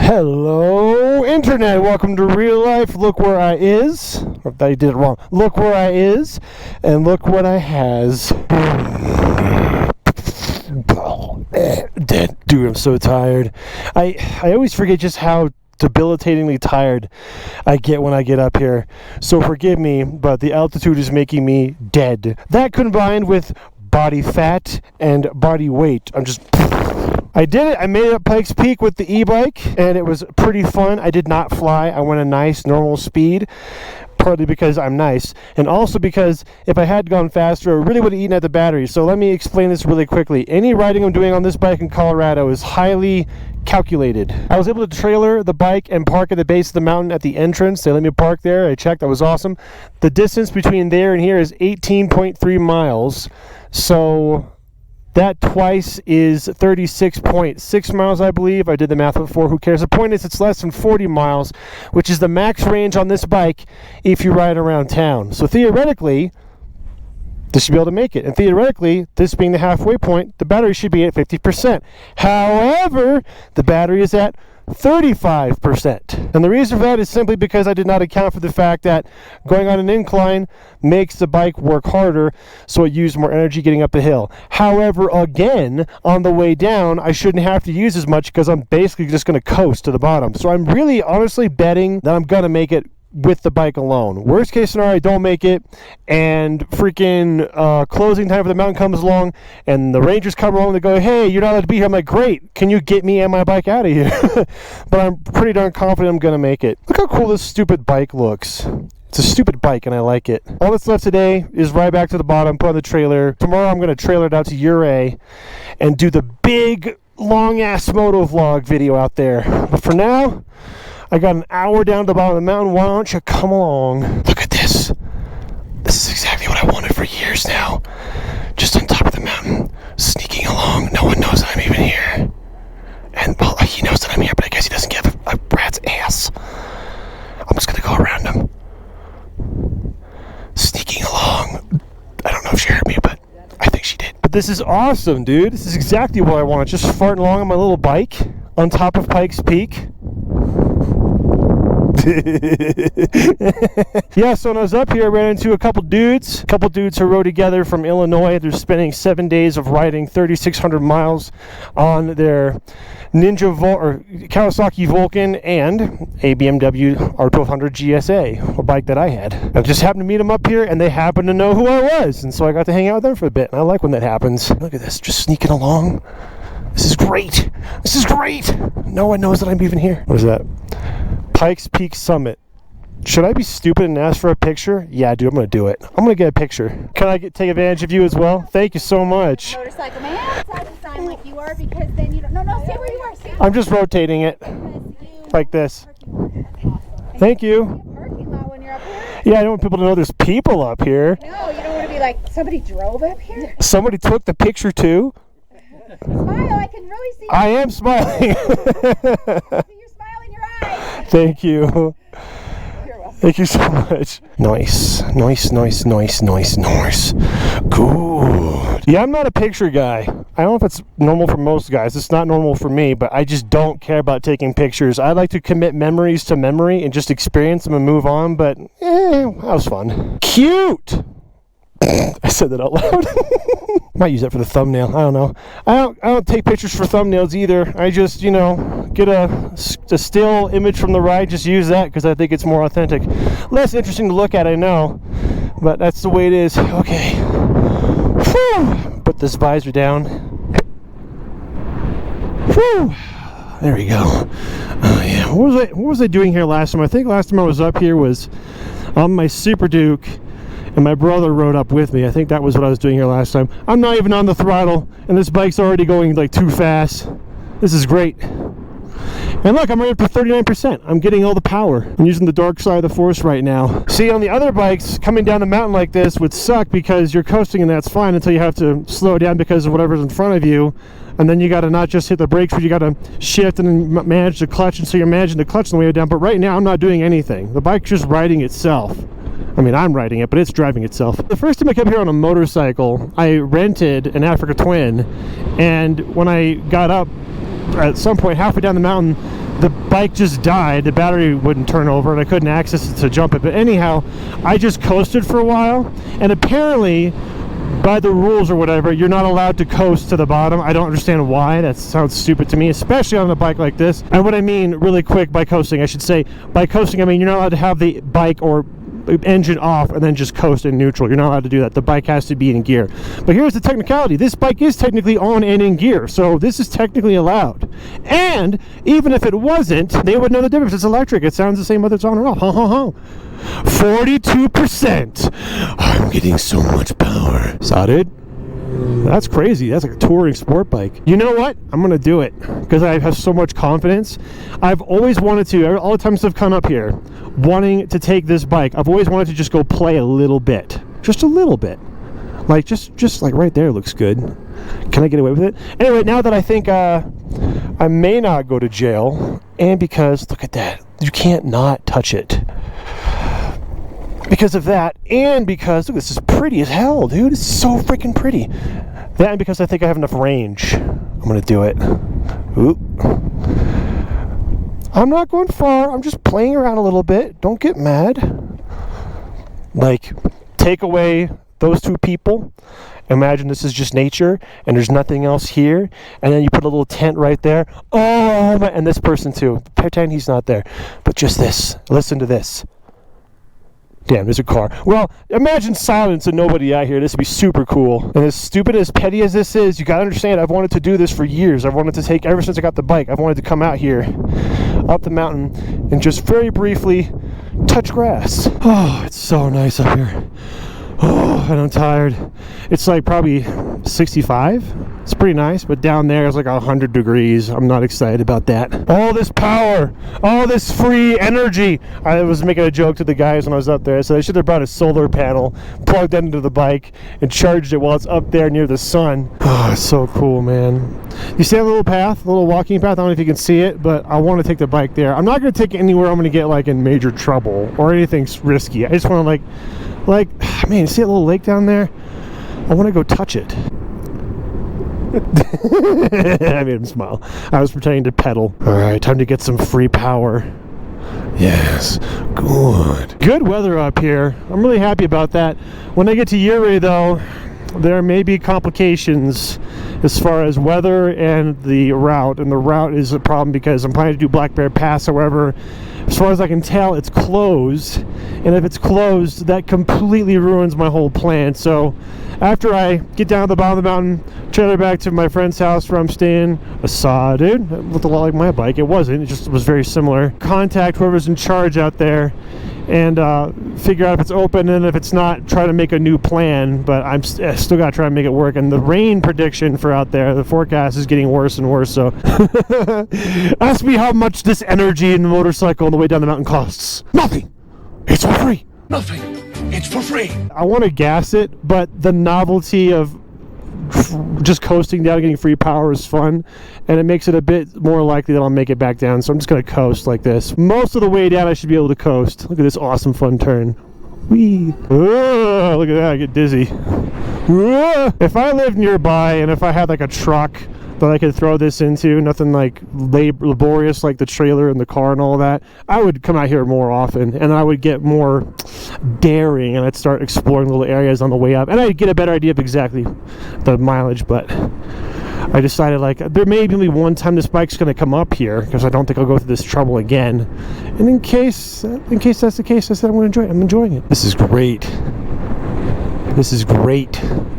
Hello, Internet. Welcome to real life. Look where I is. I thought you did it wrong. Look where I is, and look what I has. Dead. Dude, I'm so tired. I always forget just how debilitatingly tired I get when I get up here. So forgive me, but the altitude is making me dead. That combined with body fat and body weight, I did it. I made it up Pike's Peak with the e-bike, and it was pretty fun. I did not fly. I went a nice, normal speed, partly because I'm nice, and also because if I had gone faster, I really would have eaten at the battery. So let me explain this really quickly. Any riding I'm doing on this bike in Colorado is highly calculated. I was able to trailer the bike and park at the base of the mountain at the entrance. They let me park there. I checked. That was awesome. The distance between there and here is 18.3 miles. So that twice is 36.6 miles, I believe. I did the math before. Who cares? The point is it's less than 40 miles, which is the max range on this bike if you ride around town. So theoretically, this should be able to make it. And theoretically, this being the halfway point, the battery should be at 50%. However, the battery is at 35%. And the reason for that is simply because I did not account for the fact that going on an incline makes the bike work harder, so it used more energy getting up the hill. However, again, on the way down, I shouldn't have to use as much because I'm basically just going to coast to the bottom. So I'm really honestly betting that I'm going to make it with the bike alone. Worst case scenario, I don't make it, and freaking closing time for the mountain comes along, and the rangers come along and they go, hey, you're not allowed to be here. I'm like, great, can you get me and my bike out of here? But I'm pretty darn confident I'm going to make it. Look how cool this stupid bike looks. It's a stupid bike, and I like it. All that's left today is ride back to the bottom, put on the trailer. Tomorrow I'm going to trailer it out to Ouray and do the big, long-ass moto vlog video out there. But for now, I got an hour down to the bottom of the mountain. Why don't you come along? Look at this. This is exactly what I wanted for years now. Just on top of the mountain, sneaking along. No one knows I'm even here. And, well, he knows that I'm here, but I guess he doesn't give a rat's ass. I'm just going to go around him. Sneaking along. I don't know if she heard me, but I think she did. But this is awesome, dude. This is exactly what I wanted. Just farting along on my little bike on top of Pike's Peak. Yeah, so when I was up here, I ran into a couple dudes who rode together from Illinois. They're spending 7 days of riding 3,600 miles on their Kawasaki Vulcan and a BMW R1200 GSA, a bike that I had. I just happened to meet them up here, and they happened to know who I was, and so I got to hang out with them for a bit, and I like when that happens. Look at this, just sneaking along. This is great. This is great. No one knows that I'm even here. What is that? Pike's Peak Summit. Should I be stupid and ask for a picture? Yeah, dude, I'm going to do it. I'm going to get a picture. Can I take advantage of you as well? Thank you so much. Motorcycle man. Outside the sign like you are, because then you don't. No, stay where you are. I'm just rotating it like this. Thank you. Parking lot when you're up here. Yeah, I don't want people to know there's people up here. No, you don't want to be like, somebody drove up here? Somebody took the picture too. Smile, I can really see you. I am smiling. Thank you. You're welcome. Thank you so much. Nice. Cool. Yeah, I'm not a picture guy. I don't know if it's normal for most guys. It's not normal for me, but I just don't care about taking pictures. I like to commit memories to memory and just experience them and move on, but that was fun. Cute! I said that out loud. Might use that for the thumbnail. I don't know. I don't take pictures for thumbnails either. I just, get a still image from the ride. Just use that because I think it's more authentic. Less interesting to look at, I know. But that's the way it is. Okay. Whew. Put this visor down. Whew. There we go. Oh, yeah. What was I doing here last time? I think last time I was up here was on my Super Duke. And my brother rode up with me. I think that was what I was doing here last time. I'm not even on the throttle, and this bike's already going like too fast. This is great. And look, I'm right up to 39%. I'm getting all the power. I'm using the dark side of the force right now. See, on the other bikes, coming down the mountain like this would suck because you're coasting and that's fine until you have to slow down because of whatever's in front of you. And then you got to not just hit the brakes, but you got to shift and then manage the clutch. And so you're managing the clutch on the way down. But right now, I'm not doing anything. The bike's just riding itself. I mean, I'm riding it, but it's driving itself. The first time I came here on a motorcycle, I rented an Africa Twin, and when I got up, at some point halfway down the mountain, the bike just died. The battery wouldn't turn over and I couldn't access it to jump it. But anyhow, I just coasted for a while, and apparently by the rules or whatever, you're not allowed to coast to the bottom. I don't understand why. That sounds stupid to me, especially on a bike like this. And what I mean really quick by coasting, I should say, by coasting, I mean you're not allowed to have the bike or engine off and then just coast in neutral. You're not allowed to do that. The bike has to be in gear. But here's the technicality. This bike is technically on and in gear, so this is technically allowed. And even if it wasn't, they would know the difference. It's electric. It sounds the same whether it's on or off. 42%. I'm getting so much power. Saw, dude? That's crazy. That's like a touring sport bike. You know what? I'm going to do it because I have so much confidence. I've always wanted to, all the times I've come up here, wanting to take this bike, I've always wanted to just go play a little bit. Just a little bit. Like, just like right there looks good. Can I get away with it? Anyway, now that I think I may not go to jail, and because, look at that, you can't not touch it. Because of that, and because, look, this is pretty as hell, dude. It's so freaking pretty. That, and because I think I have enough range, I'm gonna do it. Oop. I'm not going far. I'm just playing around a little bit. Don't get mad. Like, take away those two people. Imagine this is just nature, and there's nothing else here. And then you put a little tent right there. Oh, and this person too. Pretend he's not there. But just this. Listen to this. Damn, there's a car. Well, imagine silence and nobody out here. This would be super cool. And as stupid, as petty as this is, you gotta understand, I've wanted to do this for years. I've wanted to take, ever since I got the bike, I've wanted to come out here, up the mountain, and just very briefly touch grass. Oh, it's so nice up here. Oh, and I'm tired. It's like probably 65. It's pretty nice, but down there it's like 100 degrees. I'm not excited about that. All this power, all this free energy. I was making a joke to the guys when I was up there. I said I should have brought a solar panel, plugged that into the bike, and charged it while it's up there near the sun. Oh, it's so cool, man. You see that little path, a little walking path? I don't know if you can see it, but I want to take the bike there. I'm not going to take it anywhere I'm going to get like in major trouble or anything risky. I just want to like, man, see that little lake down there? I want to go touch it. I made him smile. I was pretending to pedal. All right, time to get some free power. Yes, good. Good weather up here. I'm really happy about that. When I get to Uri, though, there may be complications as far as weather and the route. And the route is a problem because I'm planning to do Black Bear Pass. However, as far as I can tell, it's closed. And if it's closed, that completely ruins my whole plan. So after I get down to the bottom of the mountain, trailer back to my friend's house where I'm staying, I saw, dude, it looked a lot like my bike. It wasn't. It just was very similar. Contact whoever's in charge out there and figure out if it's open, and if it's not, try to make a new plan. But I still got to try and make it work. And the rain prediction for out there, the forecast is getting worse and worse. So ask me how much this energy in the motorcycle on the way down the mountain costs. Nothing. It's for free. Nothing. It's for free. I want to gas it, but the novelty of just coasting down, getting free power is fun, and it makes it a bit more likely that I'll make it back down. So I'm just going to coast like this. Most of the way down, I should be able to coast. Look at this awesome fun turn. Whee! Look at that, I get dizzy. If I lived nearby and if I had like a truck that I could throw this into, nothing like laborious like the trailer and the car and all that, I would come out here more often, and I would get more daring, and I'd start exploring little areas on the way up, and I'd get a better idea of exactly the mileage. But I decided, like, there may be only one time this bike's going to come up here, because I don't think I'll go through this trouble again. And in case that's the case, I said I'm going to enjoy it. I'm enjoying it. This is great. This is great.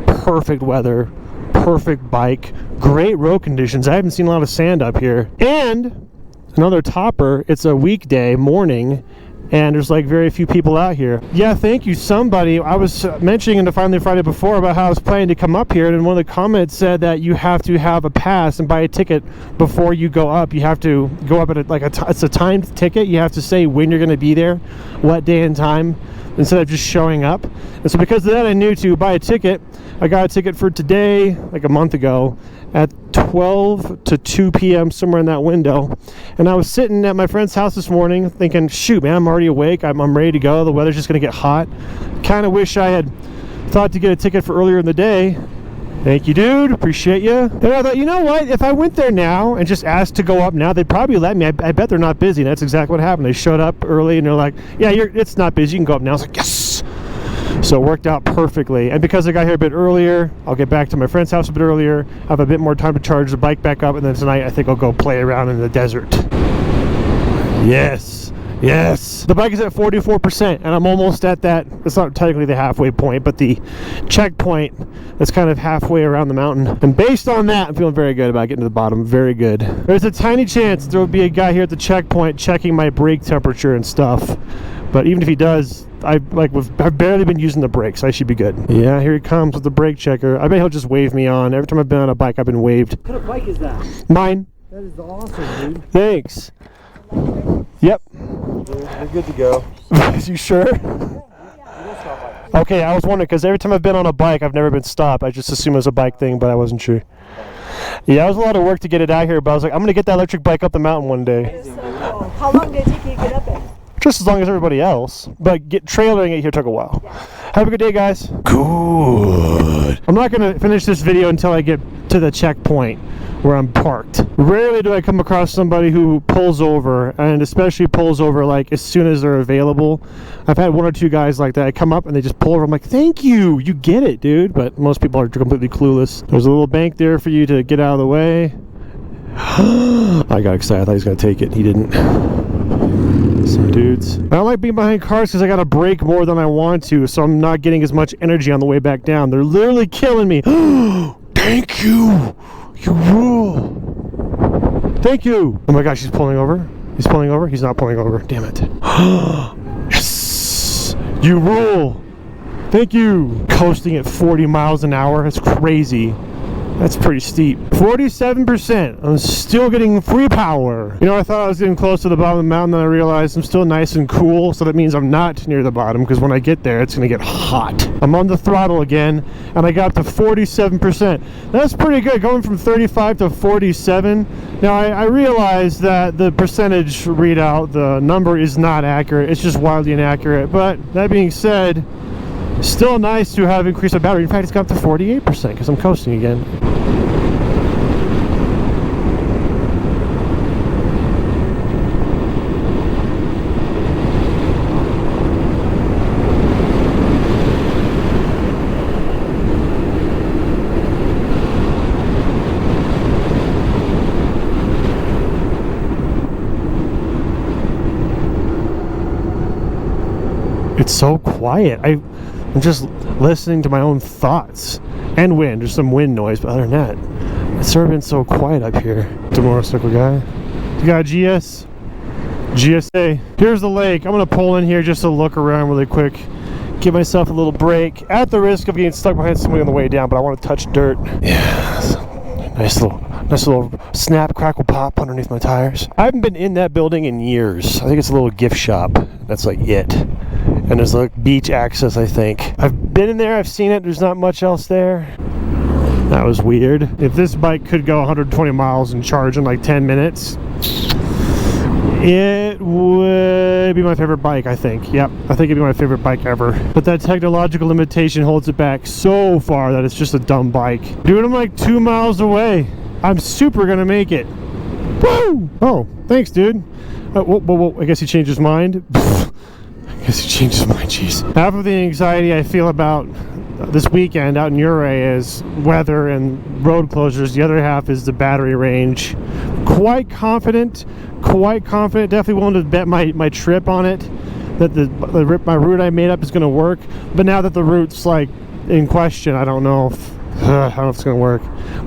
Perfect weather. Perfect bike. Great road conditions. I haven't seen a lot of sand up here. And another topper, it's a weekday morning, and there's like very few people out here. Yeah, thank you, somebody. I was mentioning in the Finally Friday before about how I was planning to come up here, and one of the comments said that you have to have a pass and buy a ticket before you go up. You have to go up at it's a timed ticket. You have to say when you're going to be there, what day and time, instead of just showing up. And so because of that, I knew to buy a ticket. I got a ticket for today, like a month ago, at 12 to 2 p.m., somewhere in that window. And I was sitting at my friend's house this morning thinking, shoot, man, I'm already awake. I'm ready to go. The weather's just going to get hot. Kind of wish I had thought to get a ticket for earlier in the day. Thank you, dude. Appreciate you. And I thought, you know what? If I went there now and just asked to go up now, they'd probably let me. I bet they're not busy. That's exactly what happened. They showed up early and they're like, yeah, it's not busy. You can go up now. I was like, yes. So it worked out perfectly. And because I got here a bit earlier, I'll get back to my friend's house a bit earlier, have a bit more time to charge the bike back up, and then tonight I think I'll go play around in the desert. Yes. Yes. The bike is at 44%, and I'm almost at that. It's not technically the halfway point, but the checkpoint that's kind of halfway around the mountain. And based on that, I'm feeling very good about getting to the bottom. Very good. There's a tiny chance there will be a guy here at the checkpoint checking my brake temperature and stuff. But even if he does, I've barely been using the brakes. I should be good. Yeah, here he comes with the brake checker. I bet he'll just wave me on. Every time I've been on a bike, I've been waved. What kind of bike is that? Mine. That is awesome, dude. Thanks. Yep. You're good to go. You sure? Okay, I was wondering because every time I've been on a bike, I've never been stopped. I just assumed it was a bike thing, but I wasn't sure. Yeah, it was a lot of work to get it out here, but I was like, I'm going to get that electric bike up the mountain one day. So cool. How long did it take you to get up it? Just as long as everybody else. But trailering it here took a while. Yeah. Have a good day, guys. Good. I'm not going to finish this video until I get to the checkpoint where I'm parked. Rarely do I come across somebody who pulls over, and especially pulls over like as soon as they're available. I've had one or two guys like that. I come up and they just pull over. I'm like, thank you. You get it, dude. But most people are completely clueless. There's a little bank there for you to get out of the way. I got excited. I thought he was going to take it. He didn't. Some dudes. I don't like being behind cars because I got to brake more than I want to, so I'm not getting as much energy on the way back down. They're literally killing me. Thank you. You rule. Thank you. Oh my gosh, he's pulling over. He's pulling over. He's not pulling over. Damn it. Yes. You rule. Thank you. Coasting at 40 miles an hour. That's crazy. That's pretty steep. 47%. I'm still getting free power. You know, I thought I was getting close to the bottom of the mountain, then I realized I'm still nice and cool, so that means I'm not near the bottom, because when I get there, it's going to get hot. I'm on the throttle again, and I got to 47%. That's pretty good, going from 35 to 47. Now, I realize that the percentage readout, the number is not accurate. It's just wildly inaccurate. But that being said, still nice to have increased my battery. In fact, it's got up to 48% because I'm coasting again. It's so quiet. I'm just listening to my own thoughts and wind. There's some wind noise, but other than that, it's never been so quiet up here. The motorcycle guy. You got a GS? GSA. Here's the lake. I'm gonna pull in here just to look around really quick. Give myself a little break at the risk of getting stuck behind somebody on the way down, but I want to touch dirt. Yeah. Nice little snap, crackle, pop underneath my tires. I haven't been in that building in years. I think it's a little gift shop. That's like it. And there's like beach access, I think. I've been in there, I've seen it, there's not much else there. That was weird. If this bike could go 120 miles and charge in like 10 minutes, it would be my favorite bike, I think. Yep, I think it'd be my favorite bike ever. But that technological limitation holds it back so far that it's just a dumb bike. Dude, I'm like 2 miles away. I'm super gonna make it. Woo! Oh, thanks, dude. Whoa, I guess he changed his mind. I guess he changed his mind, jeez. Half of the anxiety I feel about this weekend out in Ouray is weather and road closures. The other half is the battery range. Quite confident. Definitely willing to bet my trip on it, that my route I made up is going to work. But now that the route's like in question, I don't know if it's going to work.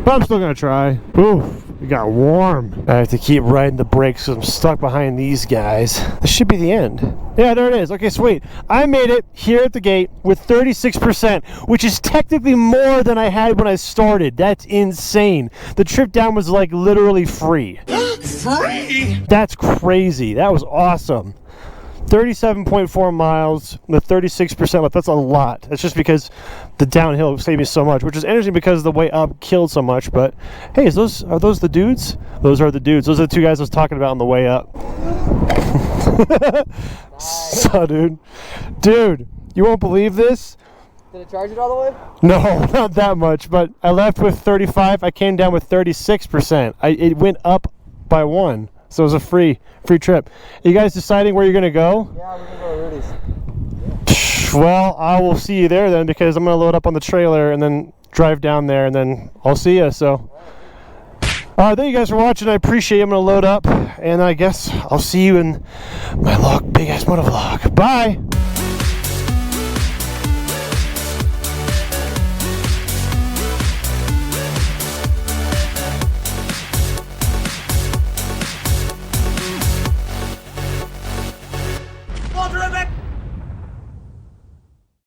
But I'm still going to try. Ooh. It got warm. I have to keep riding the brakes because I'm stuck behind these guys. This should be the end. Yeah, there it is. Okay, sweet. I made it here at the gate with 36%, which is technically more than I had when I started. That's insane. The trip down was like literally free. Free? That's crazy. That was awesome. 37.4 miles with 36% left. That's a lot. That's just because the downhill saved me so much, which is interesting because the way up killed so much. But hey, are those the dudes? Those are the dudes. Those are the two guys I was talking about on the way up. So, dude, you won't believe this. Did it charge it all the way? No, not that much, but I left with 35. I came down with 36%. It went up by 1, so it was a free trip. Are you guys deciding where you're gonna go? Yeah, we're gonna go to Rudy's. Well, I will see you there then, because I'm gonna load up on the trailer and then drive down there, and then I'll see you. So, thank you guys for watching. I appreciate it. I'm gonna load up, and I guess I'll see you in my big ass motovlog. Bye.